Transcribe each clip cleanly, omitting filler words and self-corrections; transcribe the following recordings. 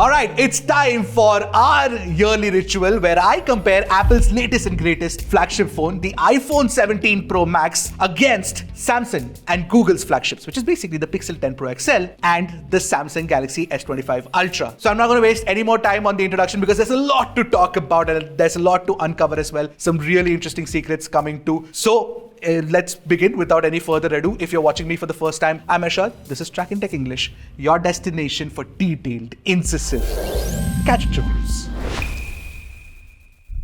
Alright, it's time for our yearly ritual where I compare Apple's latest and greatest flagship phone, the iPhone 17 Pro Max, against Samsung and Google's flagships, which is basically the Pixel 10 Pro XL and the Samsung Galaxy S25 Ultra. So I'm not going to waste any more time on the introduction because there's a lot to talk about and there's a lot to uncover as well. Some really interesting secrets coming too. So let's begin without any further ado. If you're watching me for the first time, I'm Ashad. This is Trakin Tech English, your destination for detailed, incisive gadget reviews.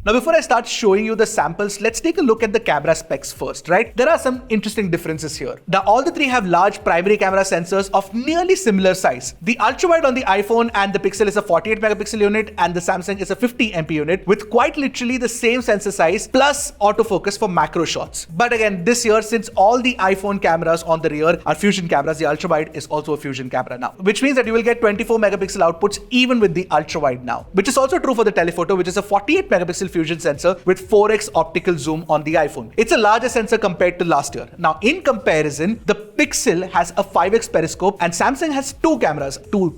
Now, before I start showing you the samples, let's take a look at the camera specs first, right? There are some interesting differences here. Now, all the three have large primary camera sensors of nearly similar size. The ultrawide on the iPhone and the Pixel is a 48 megapixel unit and the Samsung is a 50 MP unit with quite literally the same sensor size plus autofocus for macro shots. But again, this year, since all the iPhone cameras on the rear are fusion cameras, the ultrawide is also a fusion camera now, which means that you will get 24 megapixel outputs even with the ultrawide now, which is also true for the telephoto, which is a 48 megapixel fusion sensor with 4x optical zoom on the iPhone. It's a larger sensor compared to last year. Now, in comparison, the Pixel has a 5x periscope and Samsung has two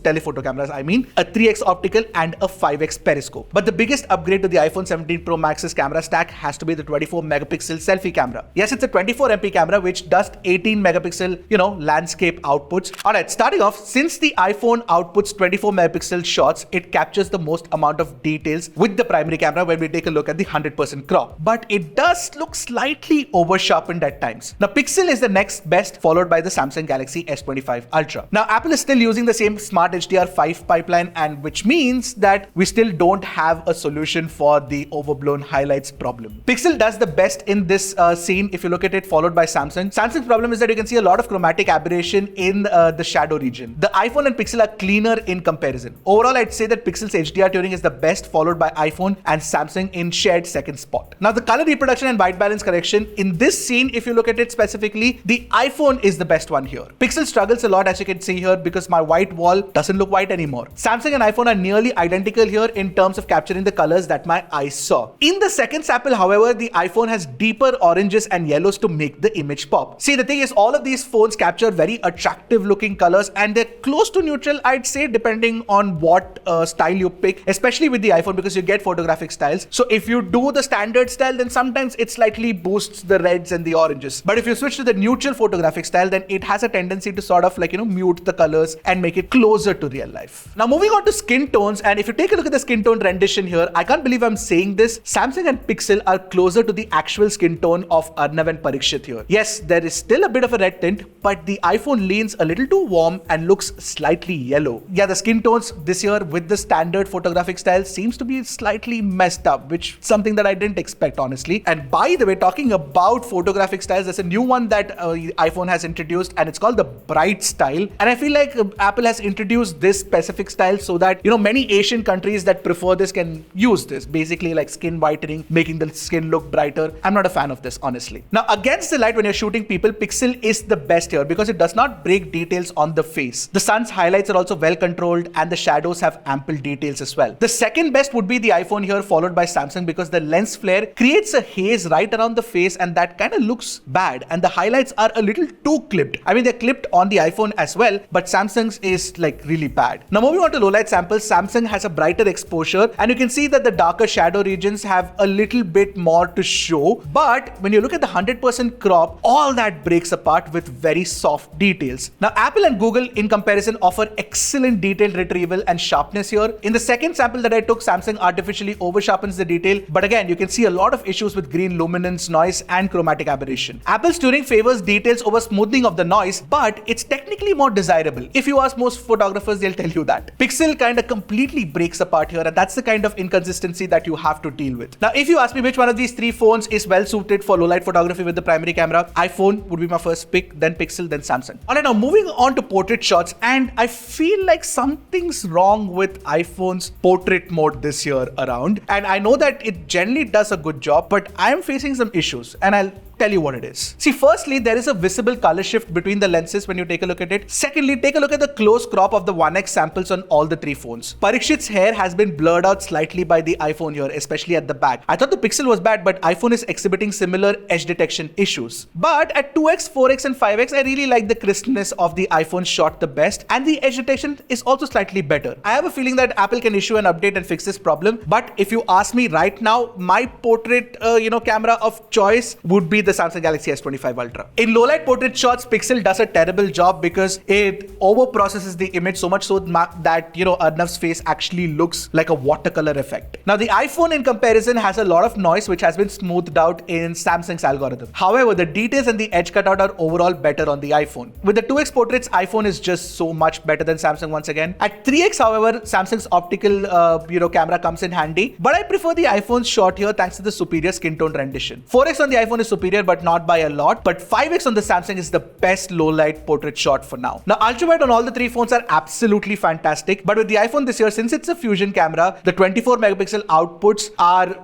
telephoto cameras, a 3x optical and a 5x periscope. But the biggest upgrade to the iPhone 17 Pro Max's camera stack has to be the 24 megapixel selfie camera. Yes, it's a 24 MP camera which does 18 megapixel, landscape outputs. Alright, starting off, since the iPhone outputs 24 megapixel shots, it captures the most amount of details with the primary camera when we take a look at the 100% crop. But it does look slightly over sharpened at times. Now, Pixel is the next best, followed by the Samsung Galaxy S25 Ultra. Now, Apple is still using the same Smart HDR5 pipeline, and which means that we still don't have a solution for the overblown highlights problem. Pixel does the best in this scene if you look at it, followed by Samsung. Samsung's problem is that you can see a lot of chromatic aberration in the shadow region. The iPhone and Pixel are cleaner in comparison. Overall, I'd say that Pixel's HDR tuning is the best, followed by iPhone and Samsung in shared second spot. Now, the color reproduction and white balance correction in this scene, if you look at it specifically, the iPhone is the best one here. Pixel struggles a lot, as you can see here, because my white wall doesn't look white anymore. Samsung and iPhone are nearly identical here in terms of capturing the colors that my eyes saw. In the second sample, however, the iPhone has deeper oranges and yellows to make the image pop. See, the thing is, all of these phones capture very attractive looking colors and they're close to neutral, I'd say, depending on what style you pick, especially with the iPhone, because you get photographic styles. So if you do the standard style, then sometimes it slightly boosts the reds and the oranges. But if you switch to the neutral photographic style, then it has a tendency to sort of mute the colors and make it closer to real life. Now, moving on to skin tones, and if you take a look at the skin tone rendition here, I can't believe I'm saying this, Samsung and Pixel are closer to the actual skin tone of Arnav and Parikshit here. Yes, there is still a bit of a red tint, but the iPhone leans a little too warm and looks slightly yellow. Yeah, the skin tones this year with the standard photographic style seems to be slightly messed up, which is something that I didn't expect, honestly. And by the way, talking about photographic styles, there's a new one that iPhone has introduced, and it's called the bright style. And I feel like Apple has introduced this specific style so that many Asian countries that prefer this can use this, basically like skin whitening, making the skin look brighter. I'm not a fan of this, honestly. Now, against the light when you're shooting people, Pixel is the best here because it does not break details on the face. The sun's highlights are also well controlled and the shadows have ample details as well. The second best would be the iPhone here, followed by Samsung, because the lens flare creates a haze right around the face and that kind of looks bad, and the highlights are a little too clipped. I mean, they're clipped on the iPhone as well, but Samsung's is like really bad. Now, moving on to low light samples, Samsung has a brighter exposure and you can see that the darker shadow regions have a little bit more to show, but when you look at the 100% crop, all that breaks apart with very soft details. Now, Apple and Google in comparison offer excellent detail retrieval and sharpness here. In the second sample that I took, Samsung artificially over sharpens the detail, but again, you can see a lot of issues with green luminance, noise and chromatic aberration. Apple's tuning favors details over smoothing of the noise, but it's technically more desirable. If you ask most photographers, they'll tell you that. Pixel kind of completely breaks apart here, and that's the kind of inconsistency that you have to deal with. Now, if you ask me which one of these three phones is well suited for low light photography with the primary camera, iPhone would be my first pick, then Pixel, then Samsung. Alright, now moving on to portrait shots, and I feel like something's wrong with iPhone's portrait mode this year around, and I know that it generally does a good job, but I'm facing some issues, and I'll tell you what it is. See, firstly, there is a visible color shift between the lenses when you take a look at it. Secondly, take a look at the close crop of the 1x samples on all the three phones. Parikshit's hair has been blurred out slightly by the iPhone here, especially at the back. I thought the Pixel was bad, but iPhone is exhibiting similar edge detection issues. But at 2x, 4x and 5x, I really like the crispness of the iPhone shot the best, and the edge detection is also slightly better. I have a feeling that Apple can issue an update and fix this problem, but if you ask me right now, my portrait camera of choice would be the Samsung Galaxy S25 Ultra. In low light portrait shots, Pixel does a terrible job because it over processes the image so much so that Arnav's face actually looks like a watercolor effect. Now the iPhone in comparison has a lot of noise which has been smoothed out in Samsung's algorithm. However, the details and the edge cutout are overall better on the iPhone. With the 2x portraits, iPhone is just so much better than Samsung once again. At 3x, however, Samsung's optical camera comes in handy, but I prefer the iPhone's shot here thanks to the superior skin tone rendition. 4x on the iPhone is superior but not by a lot, but 5x on the Samsung is the best low light portrait shot for now. Now ultrawide on all the three phones are absolutely fantastic, but with the iPhone this year, since it's a fusion camera, the 24 megapixel outputs are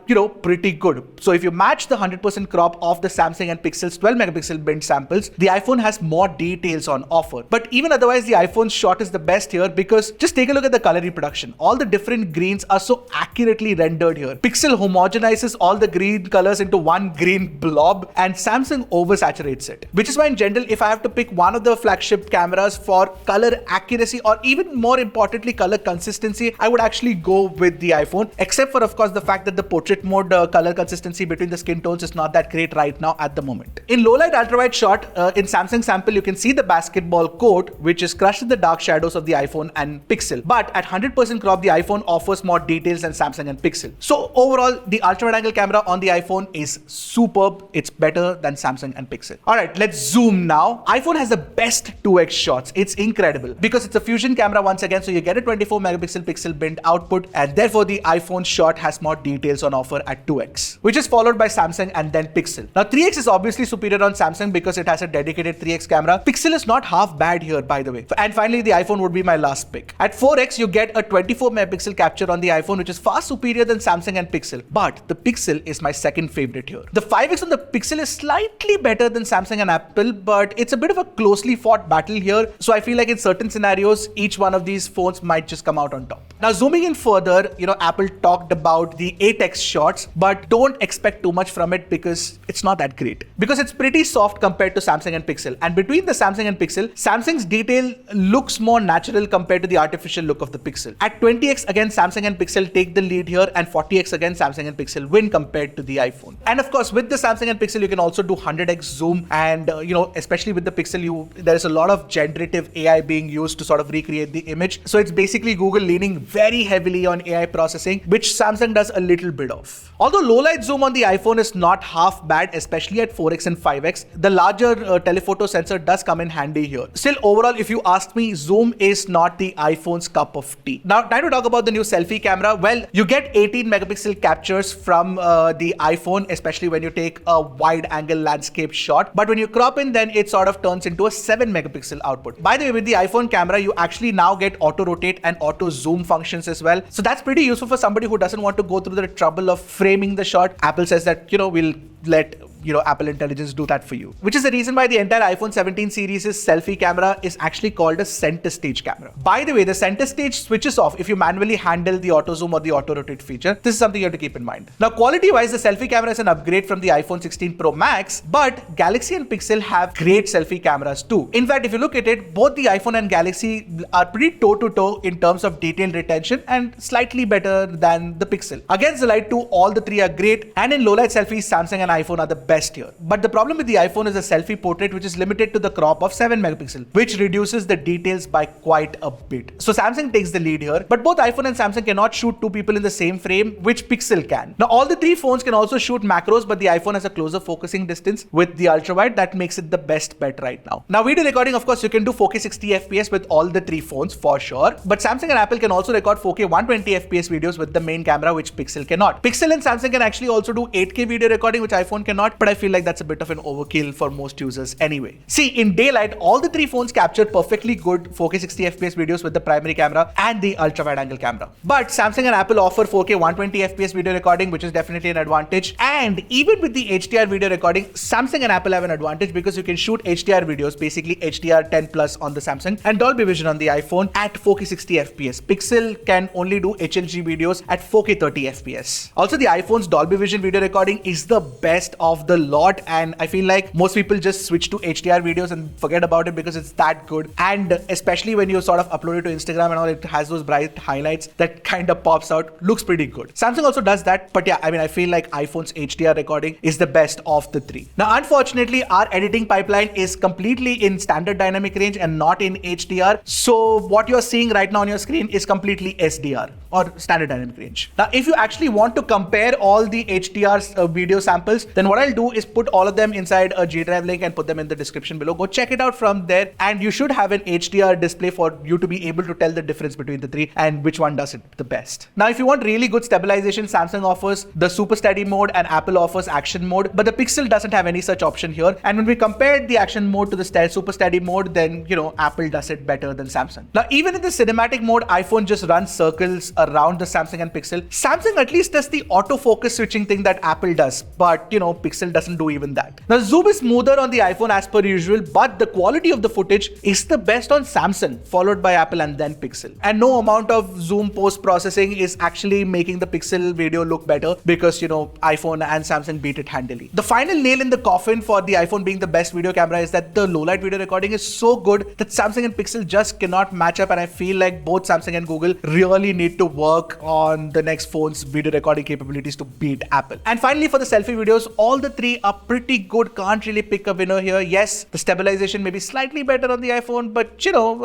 pretty good. So if you match the 100% crop of the Samsung and Pixel's 12 megapixel bin samples, the iPhone has more details on offer. But even otherwise, the iPhone's shot is the best here because just take a look at the color reproduction. All the different greens are so accurately rendered here. Pixel homogenizes all the green colors into one green blob, and Samsung oversaturates it. Which is why in general, if I have to pick one of the flagship cameras for color accuracy or even more importantly color consistency, I would actually go with the iPhone, except for of course the fact that the portrait mode color consistency between the skin tones is not that great right now at the moment. In low light ultrawide shot, in Samsung sample you can see the basketball court which is crushed in the dark shadows of the iPhone and Pixel, but at 100% crop the iPhone offers more details than Samsung and Pixel. So overall, the ultra wide angle camera on the iPhone is superb. It's better than Samsung and Pixel. Alright, let's zoom now. iPhone has the best 2x shots. It's incredible because it's a fusion camera once again, so you get a 24 megapixel pixel bint output, and therefore the iPhone shot has more details on offer at 2x, which is followed by Samsung and then Pixel. Now 3x is obviously superior on Samsung because it has a dedicated 3x camera. Pixel is not half bad here, by the way. And finally, the iPhone would be my last pick. At 4x, you get a 24 megapixel capture on the iPhone, which is far superior than Samsung and Pixel. But the Pixel is my second favorite here. The 5x on the Pixel is slightly better than Samsung and Apple, but it's a bit of a closely fought battle here. So I feel like in certain scenarios, each one of these phones might just come out on top. Now zooming in further, Apple talked about the 8x shots, but don't expect too much from it because it's not that great. Because it's pretty soft compared to Samsung and Pixel. And between the Samsung and Pixel, Samsung's detail looks more natural compared to the artificial look of the Pixel. At 20x, again, Samsung and Pixel take the lead here, and 40x again, Samsung and Pixel win compared to the iPhone. And of course, with the Samsung and Pixel, you can also do 100x zoom, and especially with the Pixel, there is a lot of generative AI being used to sort of recreate the image. So it's basically Google leaning very heavily on AI processing, which Samsung does a little bit of. Although low light zoom on the iPhone is not half bad, especially at 4x and 5x, the larger telephoto sensor does come in handy here. Still, overall, if you ask me, zoom is not the iPhone's cup of tea. Now, time to talk about the new selfie camera. Well, you get 18 megapixel captures from the iPhone, especially when you take a wide angle landscape shot. But when you crop in, then it sort of turns into a 7 megapixel output. By the way, with the iPhone camera, you actually now get auto rotate and auto zoom functions as well. So that's pretty useful for somebody who doesn't want to go through the trouble of framing the shot. Apple says that, we'll let Apple Intelligence do that for you. Which is the reason why the entire iPhone 17 series' selfie camera is actually called a center stage camera. By the way, the center stage switches off if you manually handle the auto zoom or the auto rotate feature. This is something you have to keep in mind. Now, quality wise, the selfie camera is an upgrade from the iPhone 16 Pro Max, but Galaxy and Pixel have great selfie cameras too. In fact, if you look at it, both the iPhone and Galaxy are pretty toe to toe in terms of detail retention and slightly better than the Pixel. Against the light too, all the three are great, and in low light selfies, Samsung and iPhone are the best here. But the problem with the iPhone is a selfie portrait which is limited to the crop of 7 megapixel, which reduces the details by quite a bit. So Samsung takes the lead here, but both iPhone and Samsung cannot shoot two people in the same frame, which Pixel can. Now all the three phones can also shoot macros, but the iPhone has a closer focusing distance with the ultrawide that makes it the best bet right now. Now video recording, of course, you can do 4K 60 FPS with all the three phones for sure, but Samsung and Apple can also record 4K 120 FPS videos with the main camera, which Pixel cannot. Pixel and Samsung can actually also do 8K video recording, which iPhone cannot, but I feel like that's a bit of an overkill for most users anyway. See, in daylight, all the three phones capture perfectly good 4K 60 FPS videos with the primary camera and the ultra-wide angle camera. But Samsung and Apple offer 4K 120 FPS video recording, which is definitely an advantage. And even with the HDR video recording, Samsung and Apple have an advantage because you can shoot HDR videos, basically HDR 10 plus on the Samsung and Dolby Vision on the iPhone at 4K 60 FPS. Pixel can only do HLG videos at 4K 30 FPS. Also, the iPhone's Dolby Vision video recording is the best of the lot, and I feel like most people just switch to HDR videos and forget about it because it's that good. And especially when you sort of upload it to Instagram and all, it has those bright highlights that kind of pops out. Looks pretty good. Samsung also does that, but yeah, I mean, I feel like iPhone's HDR recording is the best of the three. Now, unfortunately, our editing pipeline is completely in standard dynamic range and not in HDR. So what you're seeing right now on your screen is completely SDR or standard dynamic range. Now, if you actually want to compare all the HDR video samples, then what I'll do is put all of them inside a G Drive link and put them in the description below. Go check it out from there, and you should have an HDR display for you to be able to tell the difference between the three and which one does it the best. Now, if you want really good stabilization, Samsung offers the Super Steady mode and Apple offers Action mode, but the Pixel doesn't have any such option here. And when we compared the Action mode to the Super Steady mode, then, you know, Apple does it better than Samsung. Now, even in the cinematic mode, iPhone just runs circles around the Samsung and Pixel. Samsung at least does the autofocus switching thing that Apple does, but, you know, Pixel doesn't do even that. Now, zoom is smoother on the iPhone as per usual, but the quality of the footage is the best on Samsung, followed by Apple and then Pixel. And no amount of zoom post-processing is actually making the Pixel video look better because, you know, iPhone and Samsung beat it handily. The final nail in the coffin for the iPhone being the best video camera is that the low-light video recording is so good that Samsung and Pixel just cannot match up, and I feel like both Samsung and Google really need to work on the next phone's video recording capabilities to beat Apple. And finally, for the selfie videos, all the three are pretty good. Can't really pick a winner here. Yes, the stabilization may be slightly better on the iPhone, but, you know,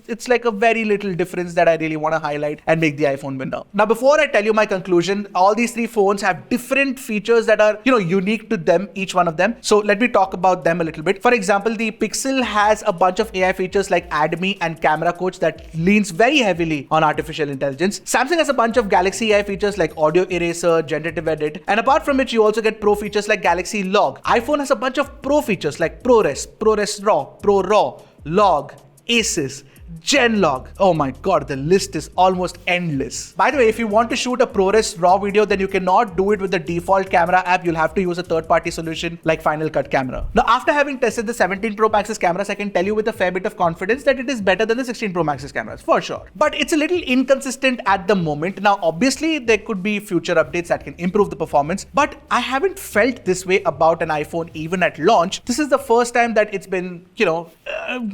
it's like a very little difference that I really want to highlight and make the iPhone winner. Now, before I tell you my conclusion, all these three phones have different features that are, you know, unique to them, each one of them. So let me talk about them a little bit. For example, the Pixel has a bunch of AI features like Add Me and Camera Coach that leans very heavily on artificial intelligence. Samsung has a bunch of Galaxy AI features like Audio Eraser, Generative Edit, and apart from it, you also get pro features like Galaxy Log. iPhone has a bunch of pro features like ProRes, ProRes RAW, Pro RAW, Log, Aces, Genlog. Oh my god, the list is almost endless. By the way, if you want to shoot a ProRes RAW video, then you cannot do it with the default camera app. You'll have to use a third-party solution like Final Cut Camera. Now, after having tested the 17 Pro Max's cameras, I can tell you with a fair bit of confidence that it is better than the 16 Pro Max's cameras, for sure. But it's a little inconsistent at the moment. Now, obviously, there could be future updates that can improve the performance, but I haven't felt this way about an iPhone even at launch. This is the first time that it's been, you know,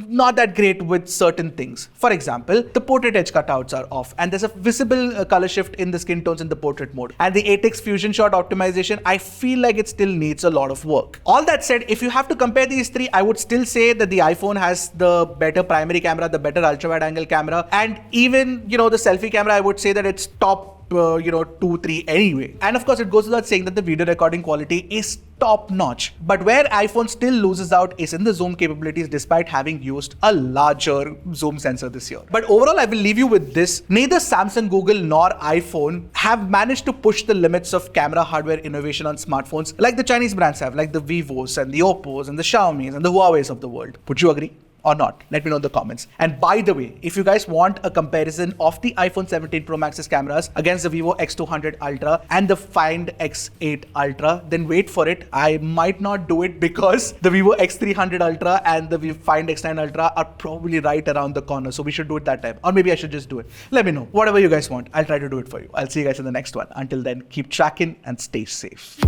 not that great with certain things. For example, the portrait edge cutouts are off, and there's a visible color shift in the skin tones in the portrait mode. And the 8x fusion shot optimization, I feel like it still needs a lot of work. All that said, if you have to compare these three, I would still say that the iPhone has the better primary camera, the better ultra-wide angle camera, and even, you know, the selfie camera, I would say that it's top 2, 3 anyway. And of course, it goes without saying that the video recording quality is top notch. But where iPhone still loses out is in the zoom capabilities, despite having used a larger zoom sensor this year. But overall, I will leave you with this. Neither Samsung, Google, nor iPhone have managed to push the limits of camera hardware innovation on smartphones like the Chinese brands have, like the Vivos and the Oppos and the Xiaomis and the Huawei's of the world. Would you agree? Or not? Let me know in the comments. And by the way, if you guys want a comparison of the iPhone 17 Pro Max's cameras against the Vivo X200 Ultra and the Find X8 Ultra, then wait for it. I might not do it because the Vivo X300 Ultra and the Find X9 Ultra are probably right around the corner. So we should do it that time. Or maybe I should just do it. Let me know. Whatever you guys want, I'll try to do it for you. I'll see you guys in the next one. Until then, keep tracking and stay safe.